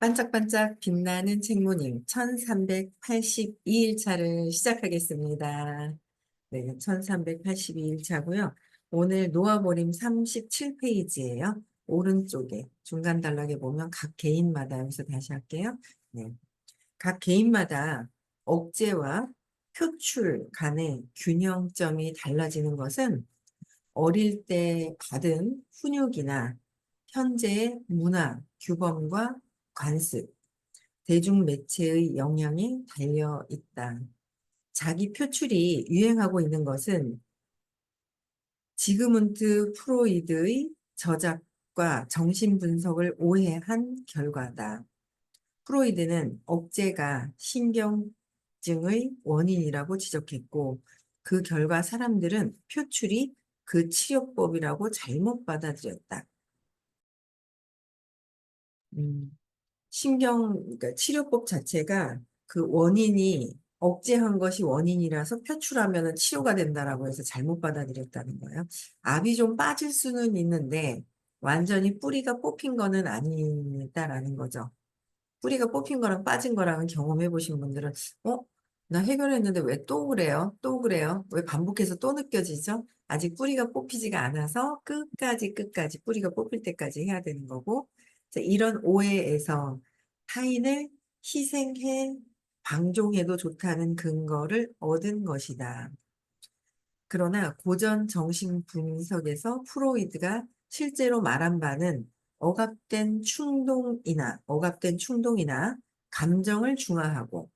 반짝반짝 빛나는 책모님 1382일차를 시작하겠습니다. 네, 1382일차고요. 오늘 놓아버림 37페이지예요. 오른쪽에 중간 단락에 보면 각 개인마다 여기서 다시 할게요. 네, 각 개인마다 억제와 표출 간의 균형점이 달라지는 것은 어릴 때 받은 훈육이나 현재의 문화, 규범과 관습, 대중매체의 영향이 달려 있다. 자기 표출이 유행하고 있는 것은 지그문트 프로이드의 저작과 정신분석을 오해한 결과다. 프로이드는 억제가 신경증의 원인이라고 지적했고, 그 결과 사람들은 표출이 그 치료법이라고 잘못 받아들였다. 음, 그러니까 치료법 자체가 그 원인이 억제한 것이 원인이라서 표출하면 치료가 된다라고 해서 잘못 받아들였다는 거예요. 압이 좀 빠질 수는 있는데 완전히 뿌리가 뽑힌 거는 아니다라는 거죠. 뿌리가 뽑힌 거랑 빠진 거랑은 경험해 보신 분들은 어? 나 해결했는데 왜 또 그래요? 또 그래요? 왜 반복해서 또 느껴지죠? 아직 뿌리가 뽑히지가 않아서 끝까지 뿌리가 뽑힐 때까지 해야 되는 거고, 이런 오해에서 타인을 희생해 방종해도 좋다는 근거를 얻은 것이다. 그러나 고전 정신 분석에서 프로이드가 실제로 말한 바는 억압된 충동이나 감정을 중화하고,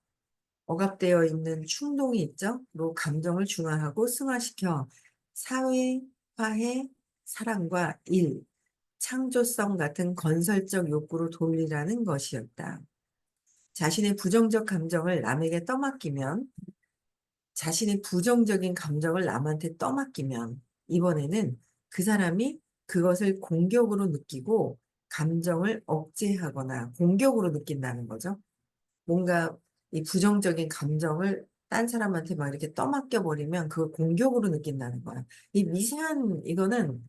억압되어 있는 충동이 있죠. 로 감정을 중화하고 승화시켜 사회화해 사랑과 일, 창조성 같은 건설적 욕구로 돌리라는 것이었다. 자신의 부정적 감정을 남에게 떠맡기면 자신의 부정적인 감정을 남한테 떠맡기면 이번에는 그 사람이 그것을 공격으로 느끼고 감정을 억제하거나 공격으로 느낀다는 거죠. 뭔가 이 부정적인 감정을 딴 사람한테 막 이렇게 떠맡겨 버리면 그걸 공격으로 느낀다는 거야. 이거는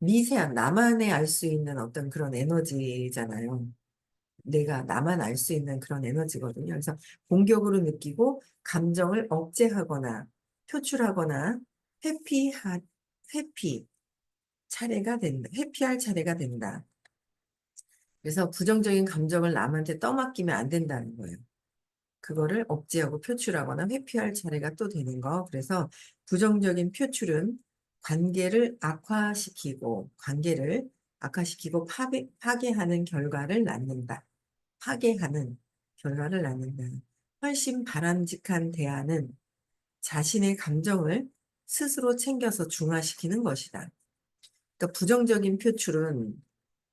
미세한 나만의 알 수 있는 어떤 그런 에너지잖아요. 내가 나만 알 수 있는 그런 에너지거든요. 그래서 공격으로 느끼고 감정을 억제하거나 표출하거나 회피하, 회피 회피할 차례가 된다. 그래서 부정적인 감정을 남한테 떠맡기면 안 된다는 거예요. 그거를 억제하고 표출하거나 회피할 차례가 또 되는 거. 그래서 부정적인 표출은 관계를 악화시키고 파괴하는 결과를 낳는다. 파괴하는 결과를 낳는다. 훨씬 바람직한 대안은 자신의 감정을 스스로 챙겨서 중화시키는 것이다. 그러니까 부정적인 표출은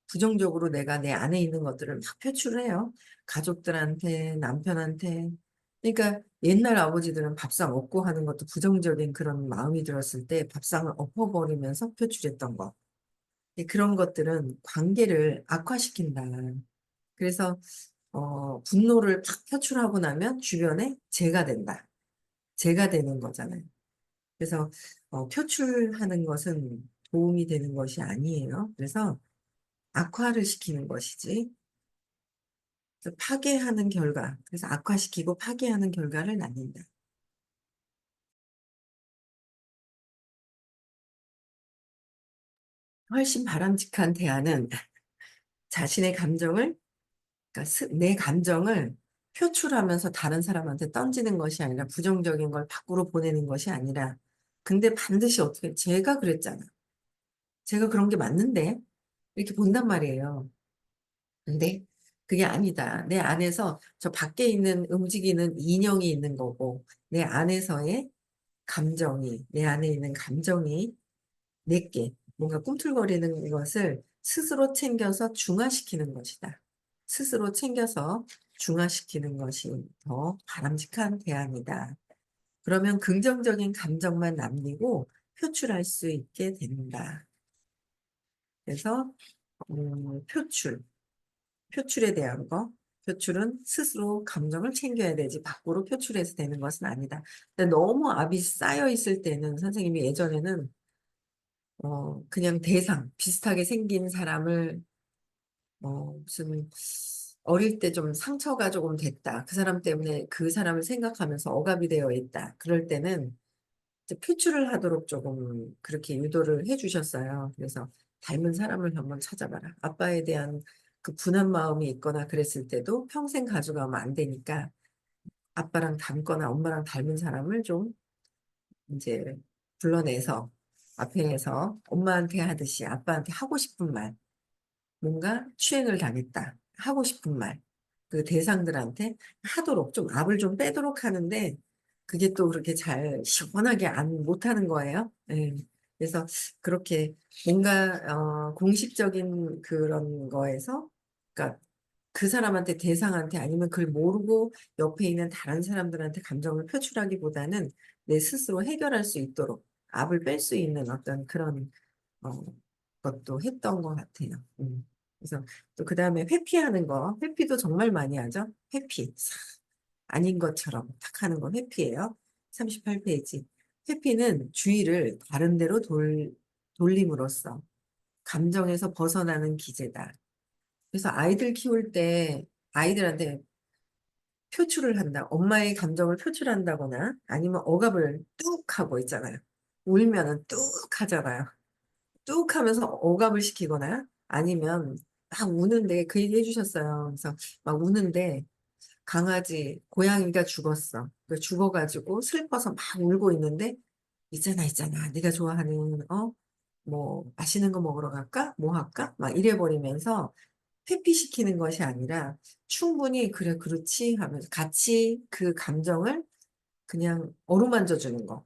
부정적으로 내가 내 안에 있는 것들을 막 표출을 해요. 가족들한테, 남편한테. 그러니까 옛날 아버지들은 밥상 없고 하는 것도 부정적인 그런 마음이 들었을 때 밥상을 엎어버리면서 표출했던 거. 그런 것들은 관계를 악화시킨다. 그래서 분노를 팍 표출하고 나면 주변에 재가 된다. 재가 되는 거잖아요. 그래서 표출하는 것은 도움이 되는 것이 아니에요. 그래서 악화를 시키는 것이지. 그래서 그래서 악화시키고 파괴하는 결과를 낳는다. 훨씬 바람직한 대안은 자신의 감정을, 그러니까 내 감정을 표출하면서 다른 사람한테 던지는 것이 아니라 부정적인 걸 밖으로 보내는 것이 아니라, 근데 반드시 어떻게, 제가 그랬잖아. 제가 그런 게 맞는데? 이렇게 본단 말이에요. 근데 그게 아니다. 내 안에서 저 밖에 있는 움직이는 인형이 있는 거고, 내 안에 있는 감정이 내게 뭔가 꿈틀거리는 것을 스스로 챙겨서 중화시키는 것이다. 스스로 챙겨서 중화시키는 것이 더 바람직한 대안이다. 그러면 긍정적인 감정만 남기고 표출할 수 있게 된다. 그래서 표출에 대한 거. 표출은 스스로 감정을 챙겨야 되지 밖으로 표출해서 되는 것은 아니다. 근데 너무 압이 쌓여 있을 때는 선생님이 예전에는 그냥 비슷하게 생긴 사람을 무슨 어릴 때 좀 상처가 조금 됐다. 그 사람 때문에 그 사람을 생각하면서 억압이 되어 있다. 그럴 때는 이제 표출을 하도록 조금 그렇게 유도를 해주셨어요. 그래서 닮은 사람을 한번 찾아봐라. 아빠에 대한 그 분한 마음이 있거나 그랬을 때도 평생 가져가면 안 되니까 아빠랑 닮거나 엄마랑 닮은 사람을 좀 이제 불러내서 앞에서 엄마한테 하듯이 아빠한테 하고 싶은 말, 뭔가 추행을 당했다. 하고 싶은 말. 그 대상들한테 하도록 좀 압을 좀 빼도록 하는데 그게 또 그렇게 잘 시원하게 안 못하는 거예요. 예. 그래서 그렇게 뭔가 공식적인 그런 거에서 그러니까 그 사람한테 대상한테 아니면 그걸 모르고 옆에 있는 다른 사람들한테 감정을 표출하기보다는 내 스스로 해결할 수 있도록 압을 뺄 수 있는 어떤 그런 어, 것도 했던 것 같아요. 그래서 또 그 다음에 회피하는 거, 회피도 정말 많이 하죠. 회피. 아닌 것처럼 탁 하는 건 회피예요. 38페이지. 회피는 주의를 다른 데로 돌림으로써 감정에서 벗어나는 기제다. 그래서 아이들 키울 때 아이들한테 표출을 한다. 엄마의 감정을 표출한다거나 아니면 억압을 뚝 하고 있잖아요. 울면은 뚝 하잖아요. 뚝 하면서 억압을 시키거나 아니면 막 우는데 그 얘기 해주셨어요. 그래서 막 우는데 강아지, 고양이가 죽었어. 그 죽어가지고 슬퍼서 막 울고 있는데 있잖아. 네가 좋아하는 뭐 맛있는 거 먹으러 갈까? 뭐 할까? 막 이래버리면서 회피시키는 것이 아니라 충분히 그래 그렇지 하면서 같이 그 감정을 그냥 어루만져 주는 거.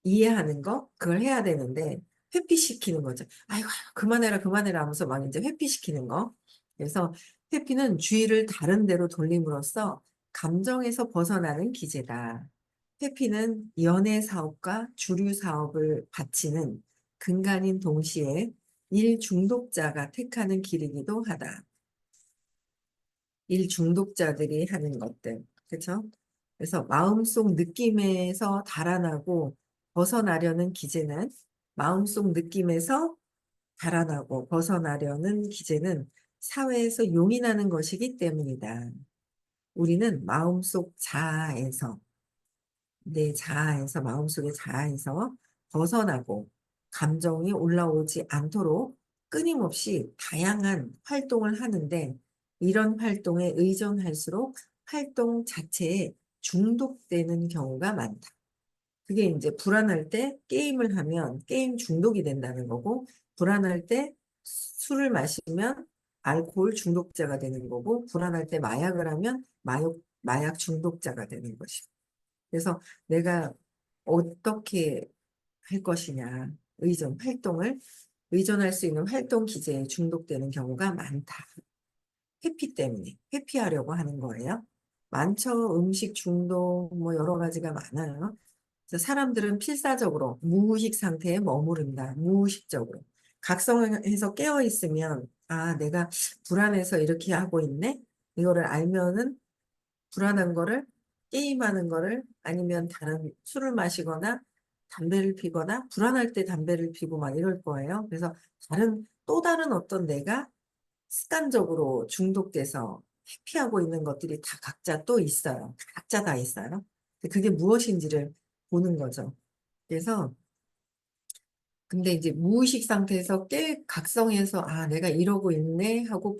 이해하는 거 그걸 해야 되는데 회피시키는 거죠. 아이고 그만해라 하면서 막 이제 회피시키는 거. 그래서 회피는 주의를 다른 데로 돌림으로써 감정에서 벗어나는 기제다. 회피는 연애 사업과 주류 사업을 바치는 근간인 동시에 일 중독자가 택하는 길이기도 하다. 일 중독자들이 하는 것들. 그렇죠? 그래서 마음속 느낌에서 달아나고 벗어나려는 기제는 마음속 느낌에서 달아나고 벗어나려는 기제는 사회에서 용인하는 것이기 때문이다. 우리는 마음속 자아에서 내 자아에서 마음속의 자아에서 벗어나고 감정이 올라오지 않도록 끊임없이 다양한 활동을 하는데 이런 활동에 의존할수록 활동 자체에 중독되는 경우가 많다. 그게 이제 불안할 때 게임을 하면 게임 중독이 된다는 거고 불안할 때 술을 마시면 알코올 중독자가 되는 거고 불안할 때 마약을 하면 마약 중독자가 되는 것이고 그래서 내가 어떻게 할 것이냐, 의존할 수 있는 활동 기제에 중독되는 경우가 많다. 회피 때문에, 회피하려고 하는 거예요. 많죠. 음식 중독, 뭐 여러 가지가 많아요. 그래서 사람들은 필사적으로 무의식 상태에 머무른다. 무의식적으로. 각성해서 깨어 있으면, 아, 내가 불안해서 이렇게 하고 있네? 이거를 알면은 불안한 거를 게임하는 거를 아니면 다른 술을 마시거나 담배를 피거나 불안할 때 담배를 피고 막 이럴 거예요. 그래서 또 다른 어떤 내가 습관적으로 중독돼서 회피하고 있는 것들이 다 각자 또 있어요. 각자 다 있어요. 그게 무엇인지를 보는 거죠. 그래서 근데 이제 무의식 상태에서 각성해서 아 내가 이러고 있네 하고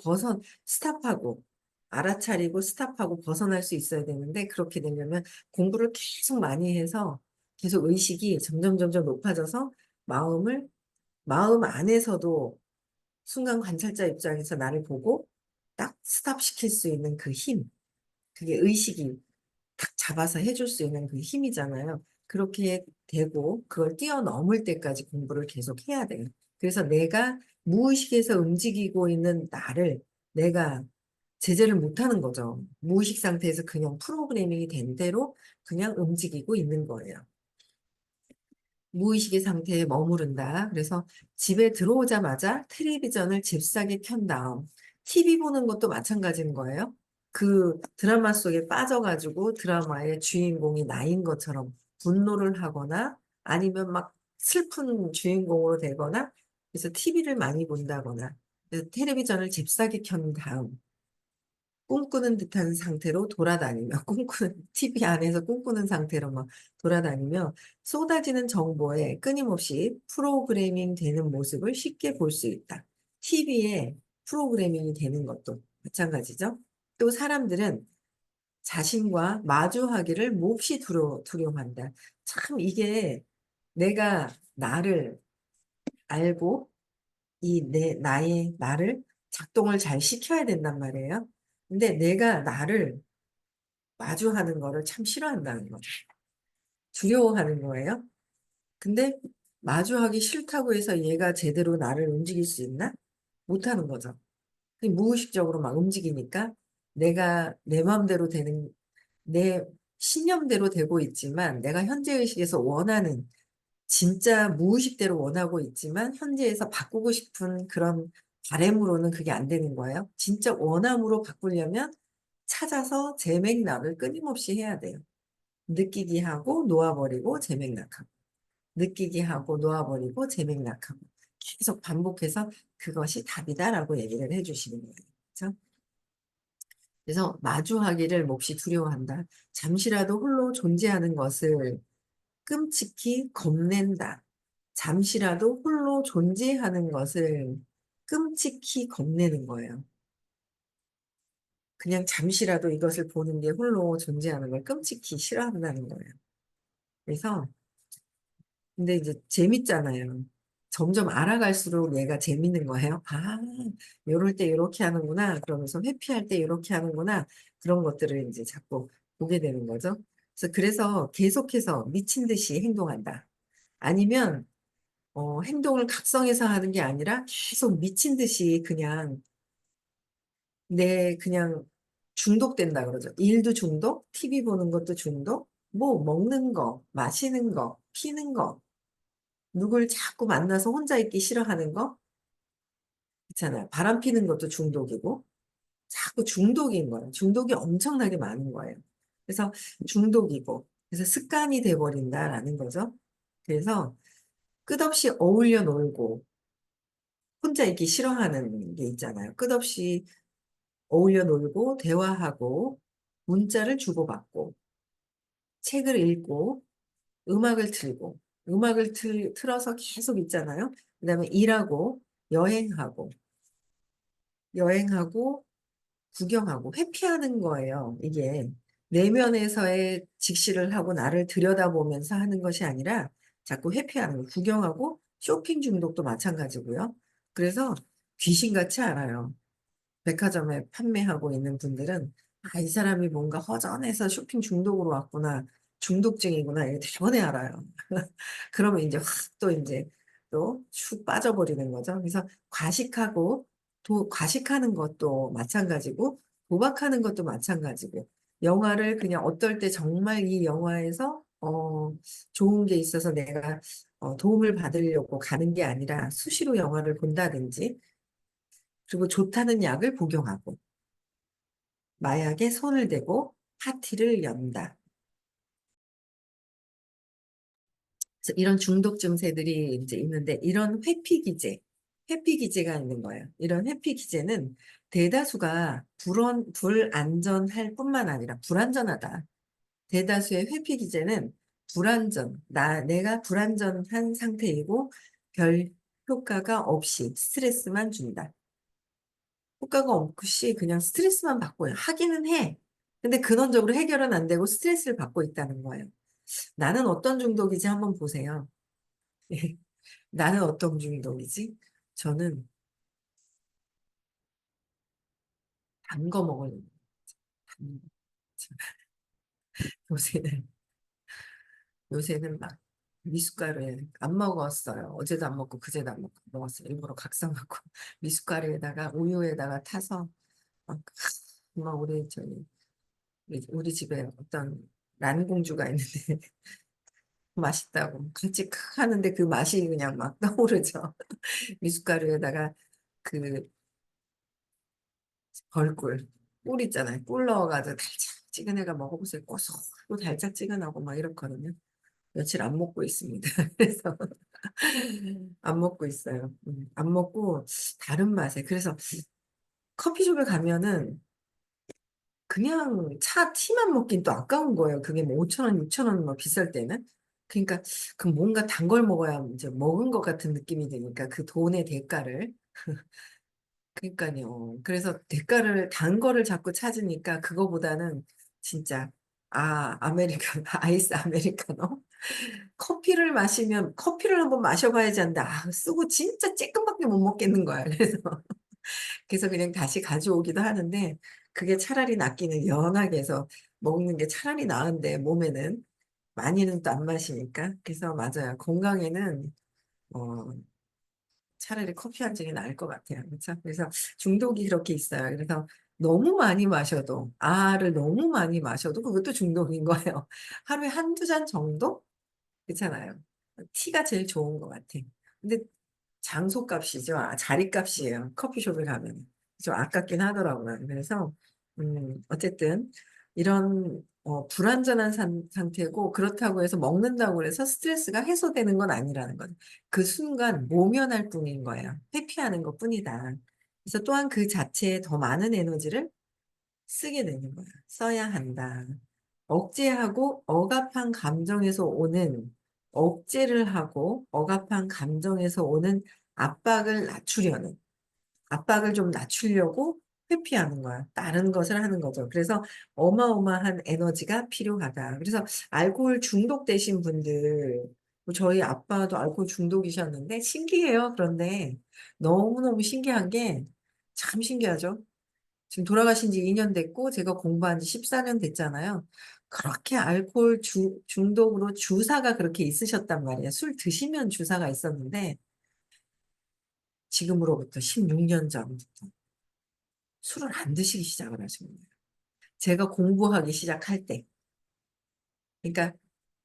스탑하고 알아차리고 스탑하고 벗어날 수 있어야 되는데 그렇게 되려면 공부를 계속 많이 해서 계속 의식이 점점 높아져서 마음을 마음 안에서도 순간 관찰자 입장에서 나를 보고 딱 스탑시킬 수 있는 그 힘, 그게 의식이 탁 잡아서 해줄 수 있는 그 힘이잖아요. 그렇게 되고 그걸 뛰어넘을 때까지 공부를 계속 해야 돼요. 그래서 내가 무의식에서 움직이고 있는 나를 내가 제재를 못하는 거죠. 무의식 상태에서 그냥 프로그래밍이 된 대로 그냥 움직이고 있는 거예요. 무의식의 상태에 머무른다. 그래서 집에 들어오자마자 텔레비전을 잽싸게 켠 다음 TV 보는 것도 마찬가지인 거예요. 그 드라마 속에 빠져가지고 드라마의 주인공이 나인 것처럼 분노를 하거나 아니면 막 슬픈 주인공으로 되거나 그래서 TV를 많이 본다거나 그래서 텔레비전을 잽싸게 켠 다음 꿈꾸는 듯한 상태로 돌아다니며, TV 안에서 꿈꾸는 상태로 막 돌아다니며 쏟아지는 정보에 끊임없이 프로그래밍 되는 모습을 쉽게 볼 수 있다. TV에 프로그래밍이 되는 것도 마찬가지죠. 또 사람들은 자신과 마주하기를 몹시 두려워한다. 참 이게 내가 나를 알고 나의 나를 작동을 잘 시켜야 된단 말이에요. 근데 내가 나를 마주하는 거를 참 싫어한다는 거죠. 두려워하는 거예요. 근데 마주하기 싫다고 해서 얘가 제대로 나를 움직일 수 있나? 못하는 거죠. 그냥 무의식적으로 막 움직이니까 내가 내 마음대로 되는, 내 신념대로 되고 있지만 내가 현재의식에서 원하는, 진짜 무의식대로 원하고 있지만 현재에서 바꾸고 싶은 그런 바램으로는 그게 안 되는 거예요. 진짜 원함으로 바꾸려면 찾아서 재맥락을 끊임없이 해야 돼요. 느끼기 하고 놓아버리고 재맥락하고, 느끼기 하고 놓아버리고 재맥락하고, 계속 반복해서 그것이 답이다라고 얘기를 해주시는 거예요. 그렇죠? 그래서 마주하기를 몹시 두려워한다. 잠시라도 홀로 존재하는 것을 끔찍히 겁낸다. 잠시라도 홀로 존재하는 것을 끔찍히 겁내는 거예요. 그냥 잠시라도 이것을 보는 게 홀로 존재하는 걸 끔찍히 싫어한다는 거예요. 그래서 근데 이제 재밌잖아요. 점점 알아갈수록 얘가 재밌는 거예요. 아, 요럴 때 이렇게 하는구나. 그러면서 회피할 때 이렇게 하는구나. 그런 것들을 이제 자꾸 보게 되는 거죠. 그래서 계속해서 미친 듯이 행동한다. 아니면 행동을 각성해서 하는 게 아니라 계속 미친 듯이 그냥 그냥 중독된다 그러죠. 일도 중독, TV 보는 것도 중독, 뭐 먹는 거, 마시는 거, 피는 거, 누굴 자꾸 만나서 혼자 있기 싫어하는 거, 있잖아요. 바람 피는 것도 중독이고, 자꾸 중독인 거예요. 중독이 엄청나게 많은 거예요. 그래서 중독이고, 그래서 습관이 돼버린다라는 거죠. 그래서 끝없이 어울려 놀고, 혼자 있기 싫어하는 게 있잖아요. 끝없이 어울려 놀고, 대화하고, 문자를 주고받고, 책을 읽고, 음악을 틀고, 틀어서 계속 있잖아요. 그다음에 일하고, 여행하고, 여행하고, 구경하고, 회피하는 거예요. 이게 내면에서의 직시를 하고 나를 들여다보면서 하는 것이 아니라 자꾸 회피하는 거. 구경하고, 쇼핑 중독도 마찬가지고요. 그래서 귀신같이 알아요. 백화점에 판매하고 있는 분들은 아, 이 사람이 뭔가 허전해서 쇼핑 중독으로 왔구나. 중독증이구나. 이게 대번에 알아요. 그러면 이제 확 또 이제 또 슉 빠져버리는 거죠. 그래서 과식하는 것도 마찬가지고 도박하는 것도 마찬가지고 영화를 그냥 어떨 때 정말 이 영화에서 좋은 게 있어서 내가 도움을 받으려고 가는 게 아니라 수시로 영화를 본다든지 그리고 좋다는 약을 복용하고 마약에 손을 대고 파티를 연다. 그래서 이런 중독 증세들이 이제 있는데 이런 회피 기제가 있는 거예요. 이런 회피 기제는 대다수가 불안전할 뿐만 아니라 불안전하다. 대다수의 회피 기제는 내가 불안전한 상태이고 별 효과가 없이 스트레스만 준다. 효과가 없이 그냥 스트레스만 받고 하기는 해. 근데 근원적으로 해결은 안 되고 스트레스를 받고 있다는 거예요. 나는 어떤 중독이지 한번 보세요. 나는 어떤 중독이지? 저는 단 거 먹어요. 단 거. 요새는, 요새는 막 미숫가루에 안 먹었어요. 어제도 안 먹고 그제도 안 먹고 먹었어요. 일부러 각성하고 미숫가루에다가 우유에다가 타서 막 우리 집에 어떤 란공주가 있는데 맛있다고 같이 하는데 그 맛이 그냥 막 떠오르죠. 미숫가루에다가 그 벌꿀, 꿀 있잖아요. 꿀 넣어가지고 달짝지근해가 먹어보세요. 고소하고 달짝지근하고 막 이렇거든요. 며칠 안 먹고 있습니다. 그래서 안 먹고 있어요. 안 먹고 다른 맛에. 그래서 커피숍에 가면은 그냥 차 티만 먹긴 또 아까운 거예요. 그게 뭐 5천 원, 6천 원 뭐 비쌀 때는. 그러니까 그 뭔가 단 걸 먹어야 이제 먹은 것 같은 느낌이 드니까 그 돈의 대가를. 그러니까요. 그래서 대가를 단 거를 자꾸 찾으니까 그거보다는 진짜 아메리카노, 아이스 아메리카노. 커피를 마시면 커피를 한번 마셔봐야지 한다. 쓰고 진짜 쬐끔밖에 못 먹겠는 거야. 그래서 그냥 다시 가져오기도 하는데 그게 차라리 낫기는 연하게 해서 먹는 게 차라리 나은데 몸에는 많이는 또 안 마시니까. 그래서 맞아요. 건강에는 어, 차라리 커피 한 잔이 나을 것 같아요. 그렇죠? 그래서 중독이 그렇게 있어요. 그래서 너무 많이 마셔도, 아를 너무 많이 마셔도 그것도 중독인 거예요. 하루에 한두 잔 정도? 그렇잖아요. 티가 제일 좋은 것 같아. 근데 장소값이죠. 자리값이에요. 커피숍에 가면. 좀 아깝긴 하더라고요. 그래서, 어쨌든, 이런, 불완전한 상태고, 그렇다고 해서 먹는다고 해서 스트레스가 해소되는 건 아니라는 거죠. 그 순간 모면할 뿐인 거예요. 회피하는 것 뿐이다. 그래서 또한 그 자체에 더 많은 에너지를 쓰게 되는 거야. 써야 한다. 억제하고 억압한 감정에서 오는 억제를 하고 억압한 감정에서 오는 압박을 낮추려는 압박을 좀 낮추려고 회피하는 거야. 다른 것을 하는 거죠. 그래서 어마어마한 에너지가 필요하다. 그래서 알코올 중독되신 분들 뭐 저희 아빠도 알코올 중독이셨는데 신기해요. 그런데 너무너무 신기한 게 참 신기하죠. 지금 돌아가신 지 2년 됐고, 제가 공부한 지 14년 됐잖아요. 그렇게 알코올 중독으로 주사가 그렇게 있으셨단 말이에요. 술 드시면 주사가 있었는데, 지금으로부터 16년 전부터 술을 안 드시기 시작을 하신 거예요. 제가 공부하기 시작할 때. 그러니까,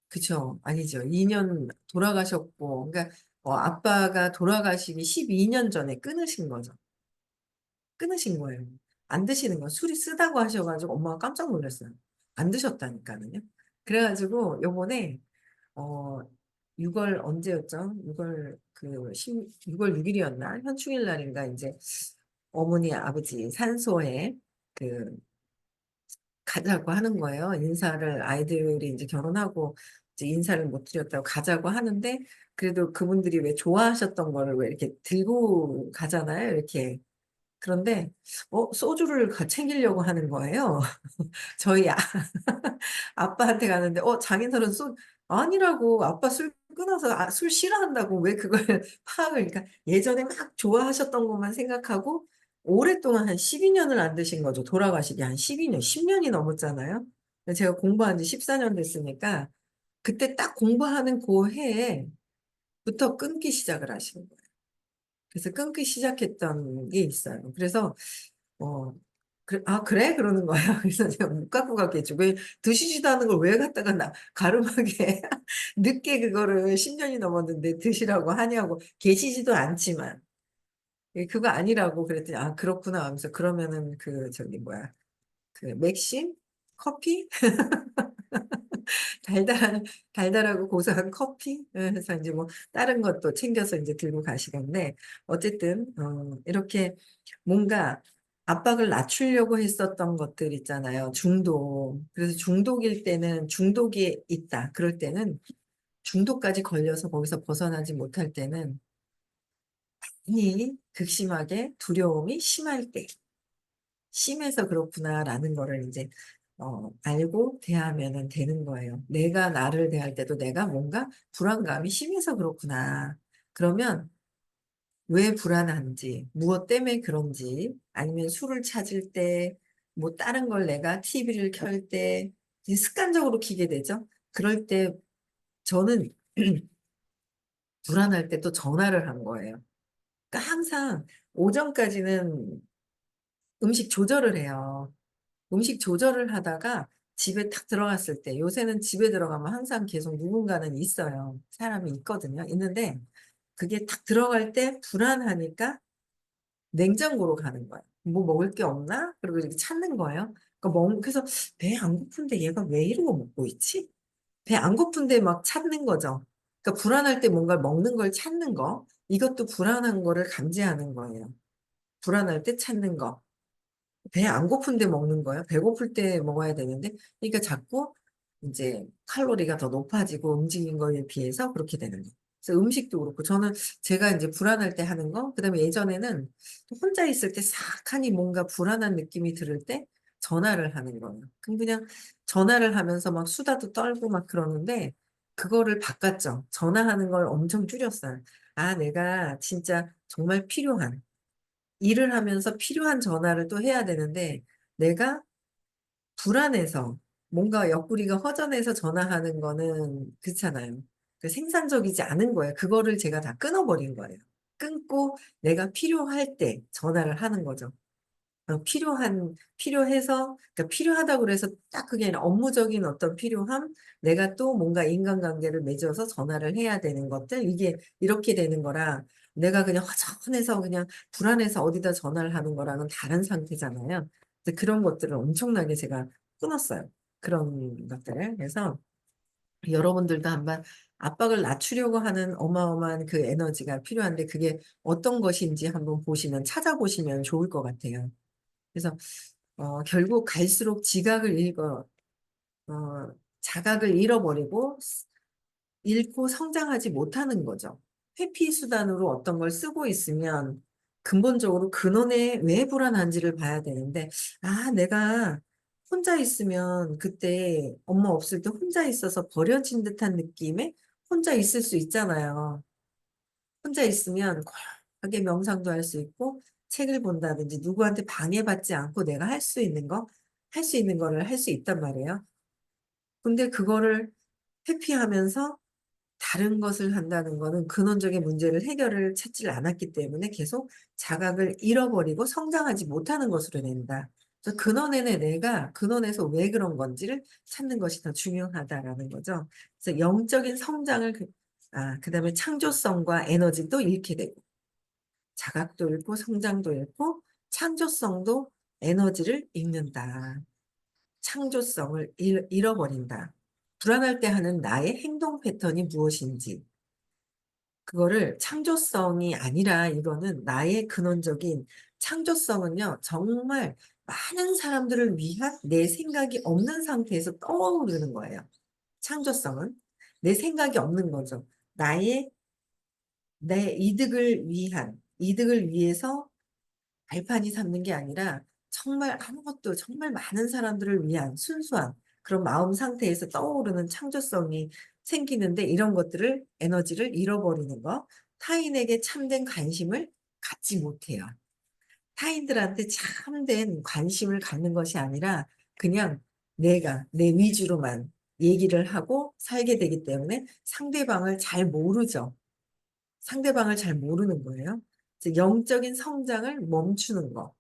그쵸. 아니죠. 2년 돌아가셨고, 그러니까, 아빠가 돌아가시기 12년 전에 끊으신 거죠. 끊으신 거예요. 안 드시는 거. 술이 쓰다고 하셔가지고 엄마가 깜짝 놀랐어요. 안 드셨다니까는요. 그래가지고 요번에 어 6월 언제였죠? 6월 6월 6일이었나? 현충일 날인가 이제 어머니 아버지 산소에 그 가자고 하는 거예요. 인사를 아이들이 이제 결혼하고 이제 인사를 못 드렸다고 가자고 하는데 그래도 그분들이 왜 좋아하셨던 거를 왜 이렇게 들고 가잖아요. 이렇게 그런데 소주를 챙기려고 하는 거예요. 저희 아빠한테 가는데 장인어른 아니라고 아빠 술 끊어서 술 싫어한다고 왜 그걸 파악을 그러니까 예전에 막 좋아하셨던 것만 생각하고 오랫동안 한 12년을 안 드신 거죠. 돌아가시기 한 12년, 10년이 넘었잖아요. 제가 공부한 지 14년 됐으니까 그때 딱 공부하는 그 해에부터 끊기 시작을 하시는 거예요. 그래서 끊기 시작했던 게 있어요. 그래서 어, 그래? 그러는 거야. 그래서 제가 못 갖고 갔겠죠. 왜 드시지도 않은 걸 왜 갖다가 가름하게 늦게 그거를 10년이 넘었는데 드시라고 하냐고 계시지도 않지만 그거 아니라고 그랬더니 그렇구나 하면서 그러면은 저기 뭐야 그 맥심 커피 달달하고 고소한 커피 그래서 이제 뭐 다른 것도 챙겨서 이제 들고 가시던데 어쨌든 이렇게 뭔가 압박을 낮추려고 했었던 것들 있잖아요. 중독. 그래서 중독일 때는 중독이 있다. 그럴 때는 중독까지 걸려서 거기서 벗어나지 못할 때는 이 극심하게 두려움이 심할 때 심해서 그렇구나라는 거를 이제 알고 대하면은 되는 거예요. 내가 나를 대할 때도 내가 뭔가 불안감이 심해서 그렇구나. 그러면 왜 불안한지, 무엇 때문에 그런지, 아니면 술을 찾을 때, 뭐 다른 걸 내가 TV를 켤 때, 이제 습관적으로 켜게 되죠. 그럴 때 저는 불안할 때 또 전화를 한 거예요. 그러니까 항상 오전까지는 음식 조절을 해요. 음식 조절을 하다가 집에 탁 들어갔을 때, 요새는 집에 들어가면 항상 계속 누군가는 있어요. 사람이 있거든요. 있는데, 그게 탁 들어갈 때 불안하니까 냉장고로 가는 거야. 뭐 먹을 게 없나? 그리고 이렇게 찾는 거예요. 그래서 배 안 고픈데 얘가 왜 이러고 먹고 있지? 배 안 고픈데 막 찾는 거죠. 그러니까 불안할 때 뭔가 먹는 걸 찾는 거. 이것도 불안한 거를 감지하는 거예요. 불안할 때 찾는 거. 배 안 고픈데 먹는 거예요. 배고플 때 먹어야 되는데, 그러니까 자꾸 이제 칼로리가 더 높아지고 움직인 거에 비해서 그렇게 되는 거예요. 그래서 음식도 그렇고, 저는 제가 이제 불안할 때 하는 거, 그다음에 예전에는 또 혼자 있을 때 싹하니 뭔가 불안한 느낌이 들을 때 전화를 하는 거예요. 그럼 그냥 전화를 하면서 막 수다도 떨고 막 그러는데, 그거를 바꿨죠. 전화하는 걸 엄청 줄였어요. 아, 내가 진짜 정말 필요한, 일을 하면서 필요한 전화를 또 해야 되는데 내가 불안해서 뭔가 옆구리가 허전해서 전화하는 거는 그렇잖아요. 그 생산적이지 않은 거예요. 그거를 제가 다 끊어버린 거예요. 끊고 내가 필요할 때 전화를 하는 거죠. 필요해서, 그러니까 필요하다고 그래서 딱 그게 아니라 업무적인 어떤 필요함, 내가 또 뭔가 인간관계를 맺어서 전화를 해야 되는 것들, 이게 이렇게 되는 거라, 내가 그냥 허전해서 그냥 불안해서 어디다 전화를 하는 거랑은 다른 상태잖아요. 근데 그런 것들을 엄청나게 제가 끊었어요. 그런 것들을. 그래서 여러분들도 한번 압박을 낮추려고 하는 어마어마한 그 에너지가 필요한데 그게 어떤 것인지 한번 보시면, 찾아보시면 좋을 것 같아요. 그래서 결국 갈수록 자각을 잃어버리고 잃고 성장하지 못하는 거죠. 회피 수단으로 어떤 걸 쓰고 있으면 근본적으로 근원에 왜 불안한지를 봐야 되는데, 아, 내가 혼자 있으면 그때 엄마 없을 때 혼자 있어서 버려진 듯한 느낌에 혼자 있을 수 있잖아요. 혼자 있으면 고요하게 명상도 할 수 있고 책을 본다든지 누구한테 방해받지 않고 내가 할 수 있는 거를 할 수 있단 말이에요. 근데 그거를 회피하면서 다른 것을 한다는 거는 근원적인 문제를 해결을 찾지를 않았기 때문에 계속 자각을 잃어버리고 성장하지 못하는 것으로 된다. 그래서 근원에는 내가 근원에서 왜 그런 건지를 찾는 것이 더 중요하다라는 거죠. 그래서 영적인 성장을 그다음에 창조성과 에너지도 잃게 되고 자각도 잃고 성장도 잃고 창조성도 에너지를 잃는다. 창조성을 잃어버린다. 불안할 때 하는 나의 행동 패턴이 무엇인지, 그거를 창조성이 아니라 이거는 나의 근원적인 창조성은요, 정말 많은 사람들을 위한 내 생각이 없는 상태에서 떠오르는 거예요. 창조성은 내 생각이 없는 거죠. 내 이득을 위해서 발판이 삼는 게 아니라 정말 아무것도 정말 많은 사람들을 위한 순수한 그런 마음 상태에서 떠오르는 창조성이 생기는데 이런 것들을 에너지를 잃어버리는 거, 타인에게 참된 관심을 갖지 못해요. 타인들한테 참된 관심을 갖는 것이 아니라 그냥 내 위주로만 얘기를 하고 살게 되기 때문에 상대방을 잘 모르죠. 상대방을 잘 모르는 거예요. 이제 영적인 성장을 멈추는 거.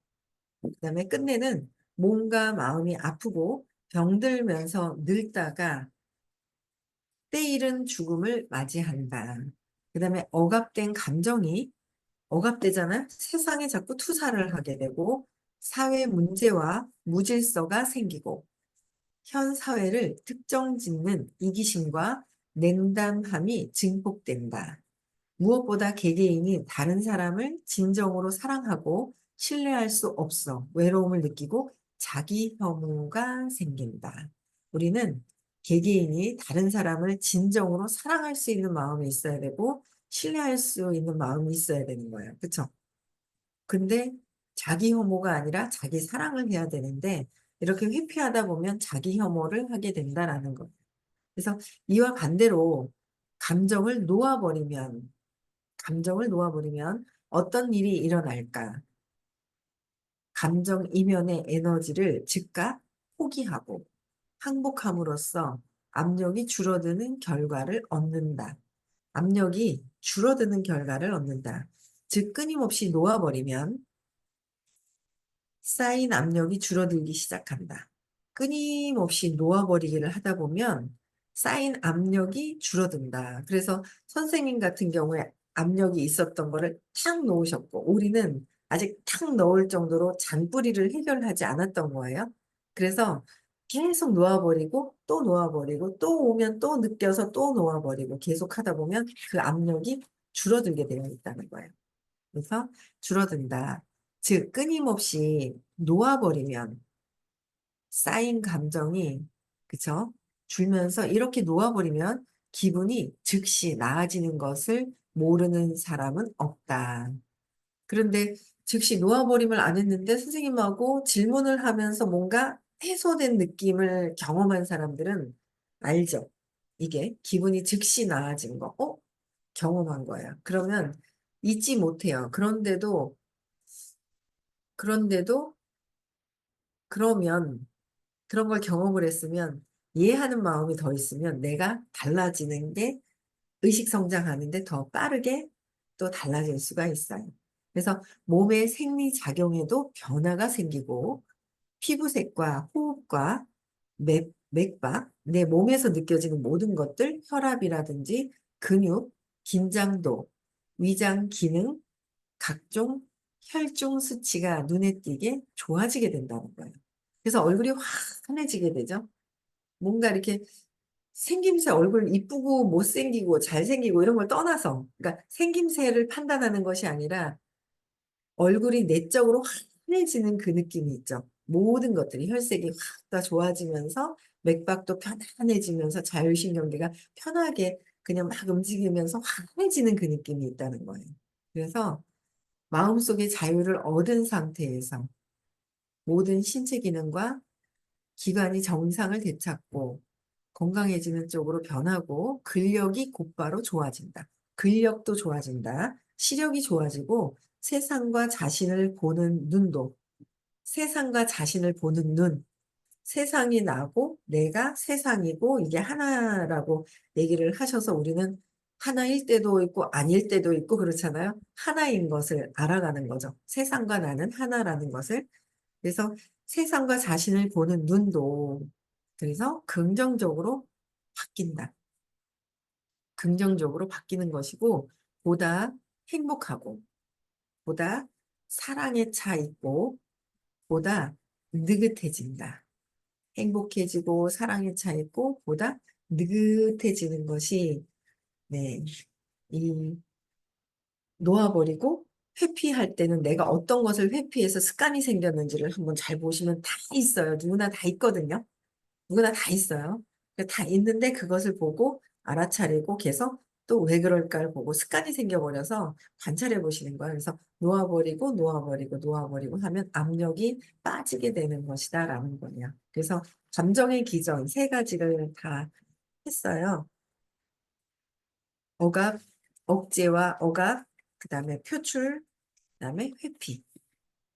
그다음에 끝내는 몸과 마음이 아프고 병들면서 늙다가 때이른 죽음을 맞이한다. 그다음에 억압된 감정이 억압되잖아요. 세상에 자꾸 투사를 하게 되고 사회 문제와 무질서가 생기고 현 사회를 특정짓는 이기심과 냉담함이 증폭된다. 무엇보다 개개인이 다른 사람을 진정으로 사랑하고 신뢰할 수 없어 외로움을 느끼고 자기 혐오가 생긴다. 우리는 개개인이 다른 사람을 진정으로 사랑할 수 있는 마음이 있어야 되고 신뢰할 수 있는 마음이 있어야 되는 거예요. 그렇죠? 근데 자기 혐오가 아니라 자기 사랑을 해야 되는데 이렇게 회피하다 보면 자기 혐오를 하게 된다라는 거예요. 그래서 이와 반대로 감정을 놓아버리면 감정을 놓아버리면 어떤 일이 일어날까? 감정 이면의 에너지를 즉각 포기하고 항복함으로써 압력이 줄어드는 결과를 얻는다. 압력이 줄어드는 결과를 얻는다. 즉 끊임없이 놓아버리면 쌓인 압력이 줄어들기 시작한다. 끊임없이 놓아버리기를 하다 보면 쌓인 압력이 줄어든다. 그래서 선생님 같은 경우에 압력이 있었던 거를 탁 놓으셨고, 우리는 아직 탁 넣을 정도로 잔뿌리를 해결하지 않았던 거예요. 그래서 계속 놓아버리고, 또 놓아버리고, 또 오면 또 느껴서 또 놓아버리고, 계속 하다 보면 그 압력이 줄어들게 되어 있다는 거예요. 그래서 줄어든다. 즉, 끊임없이 놓아버리면 쌓인 감정이, 그쵸? 줄면서 이렇게 놓아버리면 기분이 즉시 나아지는 것을 모르는 사람은 없다. 그런데 즉시 놓아버림을 안 했는데 선생님하고 질문을 하면서 뭔가 해소된 느낌을 경험한 사람들은 알죠. 이게 기분이 즉시 나아진 거, 경험한 거예요. 그러면 잊지 못해요. 그런데도, 그러면 그런 걸 경험을 했으면 이해하는 마음이 더 있으면 내가 달라지는 게 의식 성장하는데 더 빠르게 또 달라질 수가 있어요. 그래서 몸의 생리작용에도 변화가 생기고 피부색과 호흡과 맥박, 내 몸에서 느껴지는 모든 것들, 혈압이라든지 근육, 긴장도, 위장 기능, 각종 혈중 수치가 눈에 띄게 좋아지게 된다는 거예요. 그래서 얼굴이 환해지게 되죠. 뭔가 이렇게 생김새 얼굴 이쁘고 못생기고 잘생기고 이런 걸 떠나서, 그러니까 생김새를 판단하는 것이 아니라 얼굴이 내적으로 환해지는 그 느낌이 있죠. 모든 것들이 혈색이 확 다 좋아지면서 맥박도 편안해지면서 자율신경계가 편하게 그냥 막 움직이면서 환해지는 그 느낌이 있다는 거예요. 그래서 마음속의 자유를 얻은 상태에서 모든 신체 기능과 기관이 정상을 되찾고 건강해지는 쪽으로 변하고 근력이 곧바로 좋아진다. 근력도 좋아진다. 시력이 좋아지고 세상과 자신을 보는 눈도, 세상과 자신을 보는 눈, 세상이 나고 내가 세상이고 이게 하나라고 얘기를 하셔서 우리는 하나일 때도 있고 아닐 때도 있고 그렇잖아요. 하나인 것을 알아가는 거죠. 세상과 나는 하나라는 것을. 그래서 세상과 자신을 보는 눈도 그래서 긍정적으로 바뀐다. 긍정적으로 바뀌는 것이고 보다 행복하고 보다 사랑에 차 있고 보다 느긋해진다. 행복해지고 사랑에 차 있고 보다 느긋해지는 것이 네, 이 놓아버리고 회피할 때는 내가 어떤 것을 회피해서 습관이 생겼는지를 한번 잘 보시면 다 있어요. 누구나 다 있거든요. 누구나 다 있어요. 다 있는데 그것을 보고 알아차리고 계속 또 왜 그럴까를 보고 습관이 생겨버려서 관찰해 보시는 거예요. 그래서 놓아버리고 놓아버리고 놓아버리고 하면 압력이 빠지게 되는 것이다라는 거예요. 그래서 감정의 기전 세 가지를 다 했어요. 억압, 억제와 억압, 그다음에 표출, 그다음에 회피.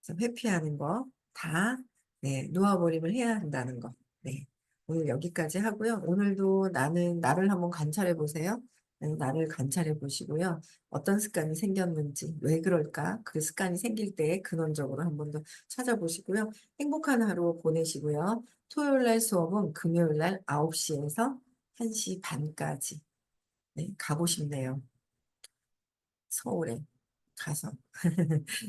그래서 회피하는 거 다, 네, 놓아버림을 해야 한다는 거. 네. 오늘 여기까지 하고요. 오늘도 나를 한번 관찰해 보세요. 네, 나를 관찰해 보시고요. 어떤 습관이 생겼는지, 왜 그럴까? 그 습관이 생길 때 근원적으로 한번 더 찾아보시고요. 행복한 하루 보내시고요. 토요일 날 수업은 금요일 날 9시에서 1시 반까지. 네, 가고 싶네요. 서울에 가서.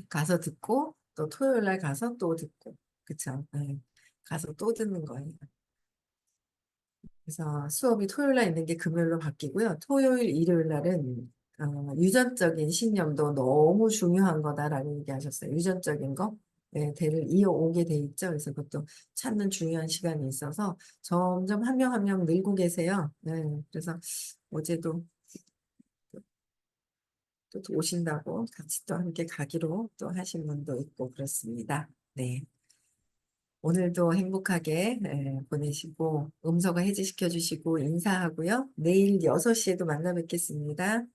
가서 듣고 또 토요일 날 가서 또 듣고 그쵸? 네. 가서 또 듣는 거예요. 그래서 수업이 토요일 날 있는 게 금요일로 바뀌고요. 토요일, 일요일 날은 유전적인 신념도 너무 중요한 거다라는 얘기 하셨어요. 유전적인 거. 네, 대를 이어오게 돼 있죠. 그래서 그것도 찾는 중요한 시간이 있어서 점점 한 명 한 명 늘고 계세요. 네, 그래서 어제도 또 오신다고 같이 또 함께 가기로 또 하신 분도 있고 그렇습니다. 네. 오늘도 행복하게 보내시고 음성을 해지시켜 주시고 인사하고요. 내일 6시에도 만나 뵙겠습니다.